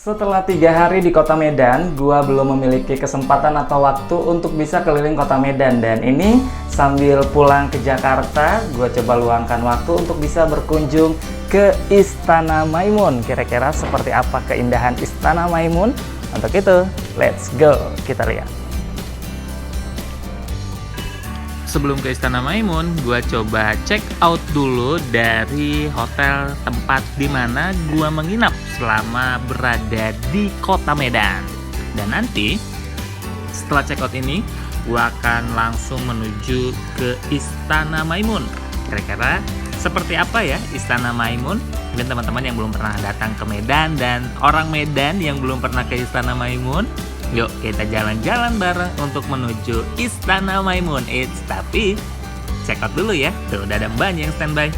Setelah 3 hari di kota Medan, gua belum memiliki kesempatan atau waktu untuk bisa keliling kota Medan. Dan ini sambil pulang ke Jakarta, gua coba luangkan waktu untuk bisa berkunjung ke Istana Maimun. Kira-kira seperti apa keindahan Istana Maimun? Untuk itu, let's go, kita lihat. Sebelum ke Istana Maimun, gue coba check out dulu dari hotel tempat dimana gue menginap selama berada di kota Medan. Dan nanti setelah check out ini, gue akan langsung menuju ke Istana Maimun. Kira-kira seperti apa ya Istana Maimun? Mungkin teman-teman yang belum pernah datang ke Medan dan orang Medan yang belum pernah ke Istana Maimun, yuk kita jalan-jalan bareng untuk menuju Istana Maimun. Tapi check out dulu ya. Tuh udah ada mbaknya yang standby.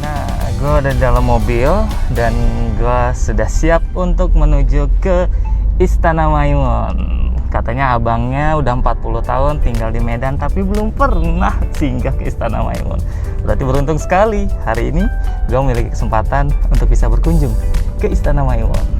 Nah, gue udah di dalam mobil dan gue sudah siap untuk menuju ke Istana Maimun. Katanya abangnya udah 40 tahun tinggal di Medan tapi belum pernah singgah ke Istana Maimun. Berarti beruntung sekali hari ini gue memiliki kesempatan untuk bisa berkunjung ke Istana Maimun.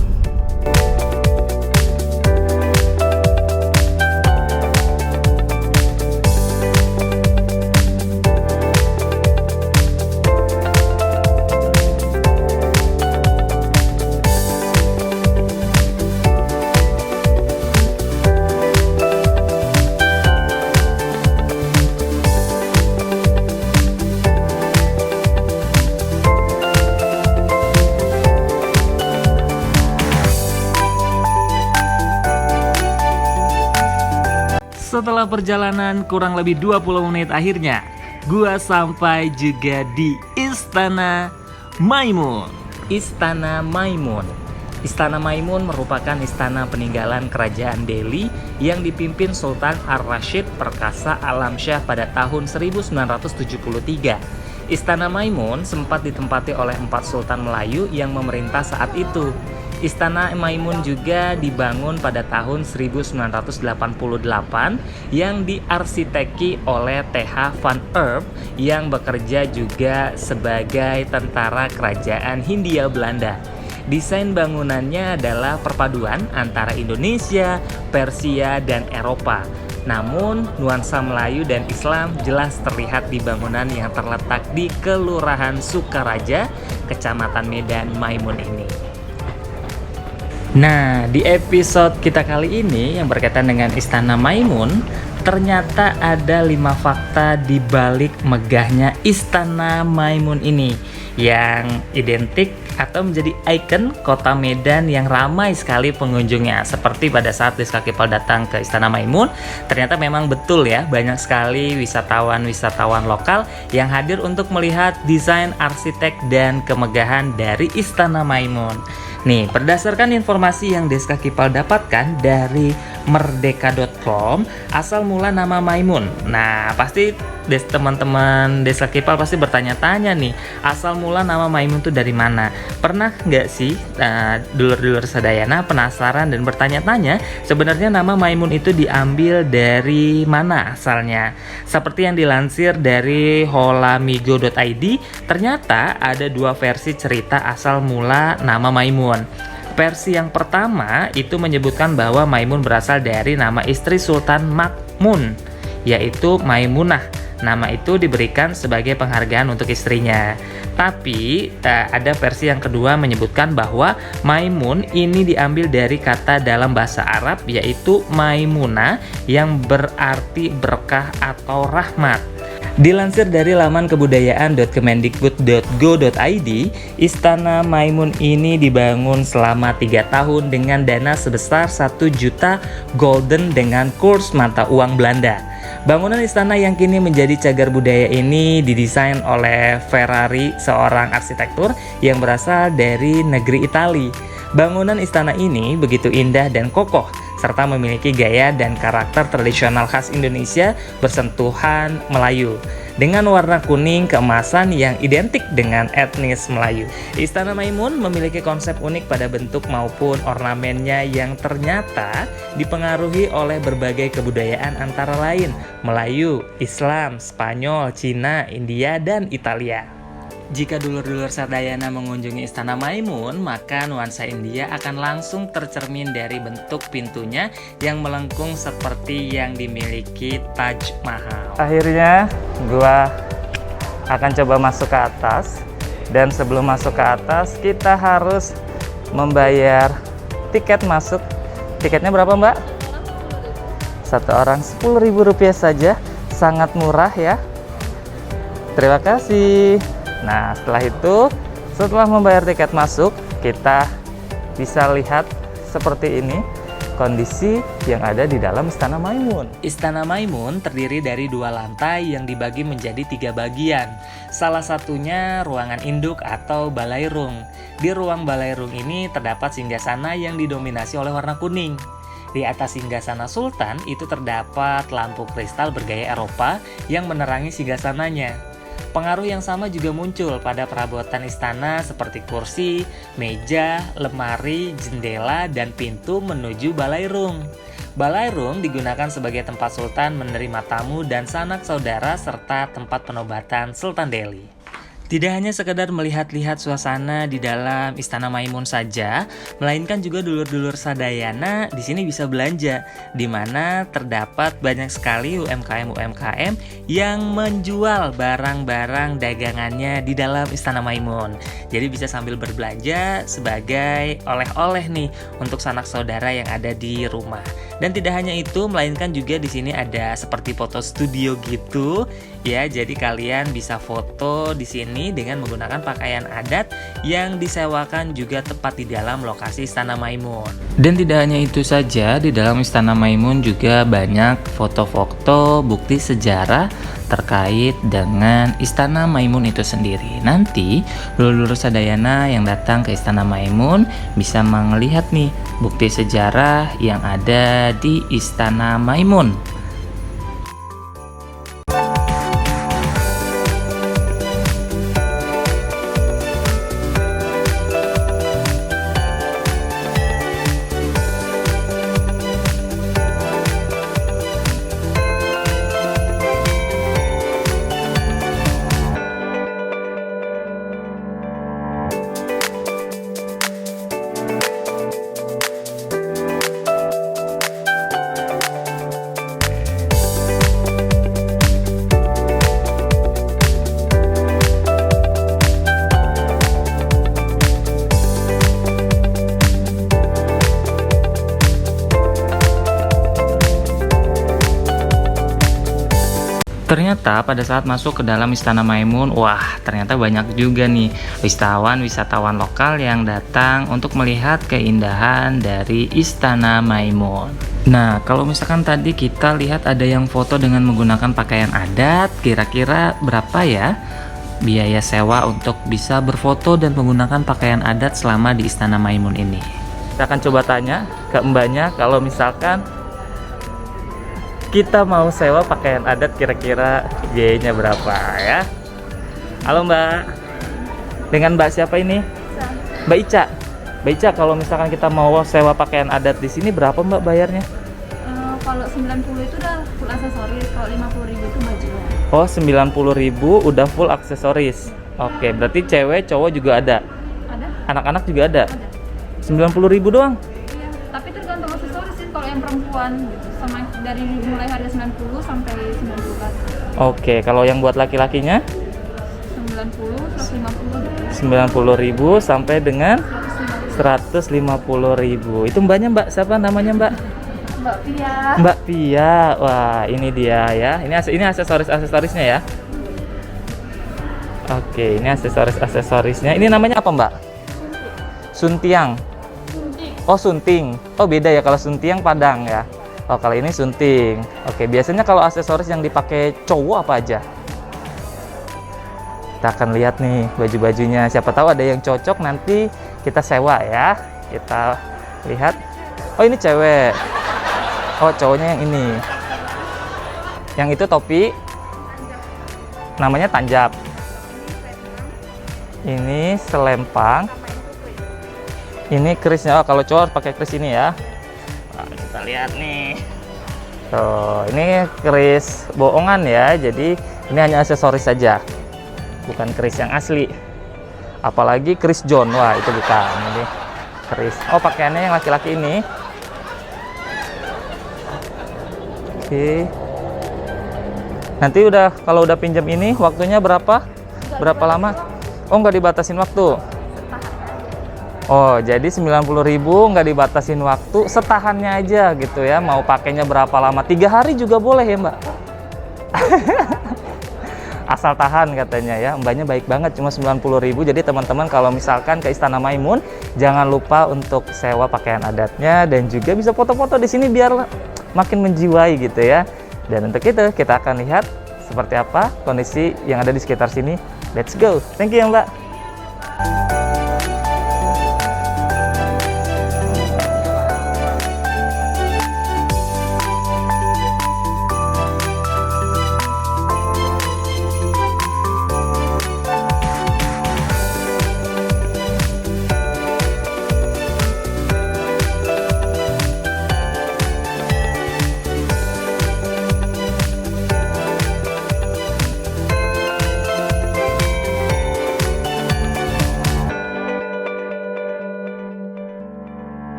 Setelah perjalanan kurang lebih 20 menit akhirnya, gua sampai juga di Istana Maimun. Istana Maimun. Istana Maimun merupakan istana peninggalan kerajaan Delhi yang dipimpin Sultan Ar-Rasyid Perkasa Alamsyah pada tahun 1973. Istana Maimun sempat ditempati oleh 4 sultan Melayu yang memerintah saat itu. Istana Maimun juga dibangun pada tahun 1988 yang diarsiteki oleh T.H. van Earp yang bekerja juga sebagai tentara kerajaan Hindia Belanda. Desain bangunannya adalah perpaduan antara Indonesia, Persia, dan Eropa. Namun, nuansa Melayu dan Islam jelas terlihat di bangunan yang terletak di Kelurahan Sukaraja, Kecamatan Medan Maimun ini. Nah, di episode kita kali ini yang berkaitan dengan Istana Maimun, ternyata ada 5 fakta di balik megahnya Istana Maimun ini yang identik atau menjadi ikon kota Medan yang ramai sekali pengunjungnya. Seperti pada saat Deska Kipal datang ke Istana Maimun, ternyata memang betul ya, banyak sekali wisatawan lokal yang hadir untuk melihat desain arsitek dan kemegahan dari Istana Maimun. Nih, berdasarkan informasi yang Deska Kipal dapatkan dari merdeka.com, asal mula nama Maimun. Nah, pasti teman-teman Deska Kipal pasti bertanya-tanya nih, asal mula nama Maimun itu dari mana? Pernah nggak sih dulur-dulur sadayana penasaran dan bertanya-tanya sebenarnya nama Maimun itu diambil dari mana asalnya? Seperti yang dilansir dari holamigo.id, ternyata ada 2 versi cerita asal mula nama Maimun. Versi yang pertama itu menyebutkan bahwa Maimun berasal dari nama istri Sultan Makmun, yaitu Maimunah. Nama itu diberikan sebagai penghargaan untuk istrinya. Tapi ada versi yang kedua menyebutkan bahwa Maimun ini diambil dari kata dalam bahasa Arab yaitu Maimunah yang berarti berkah atau rahmat. Dilansir dari laman kebudayaan.kemendikbud.go.id, Istana Maimun ini dibangun selama 3 tahun dengan dana sebesar 1 juta golden dengan kurs mata uang Belanda. Bangunan istana yang kini menjadi cagar budaya ini didesain oleh Ferrari, seorang arsitektur yang berasal dari negeri Italia. Bangunan istana ini begitu indah dan kokoh, serta memiliki gaya dan karakter tradisional khas Indonesia bersentuhan Melayu, dengan warna kuning keemasan yang identik dengan etnis Melayu. Istana Maimun memiliki konsep unik pada bentuk maupun ornamennya yang ternyata dipengaruhi oleh berbagai kebudayaan antara lain Melayu, Islam, Spanyol, Cina, India, dan Italia. Jika dulur-dulur Sadayana mengunjungi Istana Maimun, maka nuansa India akan langsung tercermin dari bentuk pintunya yang melengkung seperti yang dimiliki Taj Mahal. Akhirnya, gua akan coba masuk ke atas. Dan sebelum masuk ke atas, kita harus membayar tiket masuk. Tiketnya berapa, Mbak? Satu orang Rp10.000 saja, sangat murah ya. Terima kasih. Nah, setelah membayar tiket masuk, kita bisa lihat seperti ini kondisi yang ada di dalam Istana Maimun. Istana Maimun terdiri dari 2 lantai yang dibagi menjadi 3 bagian. Salah satunya ruangan induk atau balairung. Di ruang balairung ini terdapat singgasana yang didominasi oleh warna kuning. Di atas singgasana Sultan itu terdapat lampu kristal bergaya Eropa yang menerangi singgasananya. Pengaruh yang sama juga muncul pada perabotan istana seperti kursi, meja, lemari, jendela, dan pintu menuju balairung. Balairung digunakan sebagai tempat Sultan menerima tamu dan sanak saudara serta tempat penobatan Sultan Delhi. Tidak hanya sekedar melihat-lihat suasana di dalam Istana Maimun saja, melainkan juga dulur-dulur Sadayana di sini bisa belanja, di mana terdapat banyak sekali UMKM-UMKM yang menjual barang-barang dagangannya di dalam Istana Maimun. Jadi bisa sambil berbelanja sebagai oleh-oleh nih untuk sanak saudara yang ada di rumah. Dan tidak hanya itu, melainkan juga di sini ada seperti foto studio gitu. Ya, jadi kalian bisa foto di sini dengan menggunakan pakaian adat yang disewakan juga tepat di dalam lokasi Istana Maimun. Dan tidak hanya itu saja, di dalam Istana Maimun juga banyak foto-foto bukti sejarah terkait dengan Istana Maimun itu sendiri. Nanti dulur-dulur Sadayana yang datang ke Istana Maimun bisa melihat nih bukti sejarah yang ada di Istana Maimun. Ternyata pada saat masuk ke dalam Istana Maimun, wah ternyata banyak juga nih wisatawan lokal yang datang untuk melihat keindahan dari Istana Maimun. Nah, kalau misalkan tadi kita lihat ada yang foto dengan menggunakan pakaian adat, kira-kira berapa ya biaya sewa untuk bisa berfoto dan menggunakan pakaian adat selama di Istana Maimun ini? Kita akan coba tanya ke mbaknya kalau misalkan kita mau sewa pakaian adat, kira-kira biayanya berapa ya? Halo Mbak, dengan Mbak siapa ini? Mbak Ica. Mbak Ica, kalau misalkan kita mau sewa pakaian adat di sini berapa Mbak bayarnya? Kalau 90 itu udah full aksesoris, kalau 50.000 itu bajunya. Oh, 90.000 udah full aksesoris. Oke, berarti cewek cowok juga ada? Ada. Anak-anak juga ada? Ada. 90.000 doang? Iya, tapi tergantung aksesoris sih kalau yang perempuan gitu. Sama dari mulai harga 90 sampai 90-an. Oke, kalau yang buat laki-lakinya? 90, 150 gitu. 90.000 sampai dengan 150.000. Itu mbaknya Mbak siapa namanya Mbak? Mbak Pia. Mbak Pia. Wah, ini dia ya. Ini aksesorisnya ya. Oke, ini aksesorisnya. Ini namanya apa Mbak? Suntiang. Oh, sunting. Oh, beda ya kalau suntiang Padang ya. Oh, kalau ini sunting. Oke, biasanya kalau aksesoris yang dipakai cowok apa aja? Kita akan lihat nih baju-bajunya. Siapa tahu ada yang cocok, nanti kita sewa ya. Kita lihat. Oh, ini cewek. Oh, cowoknya yang ini. Yang itu topi. Namanya tanjap. Ini selempang. Ini kerisnya. Oh, kalau cowok pakai keris ini ya. Nah, kita lihat nih. Tuh, ini keris bohongan ya. Jadi ini hanya aksesoris saja. bukan keris yang asli. Apalagi keris John, wah itu bukan ini keris. Oh, pakaiannya yang laki-laki ini. Oke. Nanti kalau udah pinjam ini waktunya berapa? Berapa lama? Oh, nggak dibatasin waktu. Oh, jadi 90.000 nggak dibatasin waktu, setahannya aja gitu ya. Mau pakainya berapa lama? 3 hari juga boleh ya, Mbak? Asal tahan katanya ya. Mbaknya baik banget, cuma 90.000. Jadi teman-teman kalau misalkan ke Istana Maimun, jangan lupa untuk sewa pakaian adatnya dan juga bisa foto-foto di sini biar makin menjiwai gitu ya. Dan untuk itu kita akan lihat seperti apa kondisi yang ada di sekitar sini. Let's go. Thank you ya, Mbak.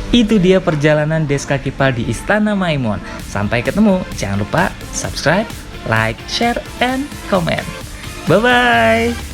Itu dia perjalanan Deska Kipal di Istana Maimun. Sampai ketemu, jangan lupa subscribe, like, share, and comment. Bye-bye!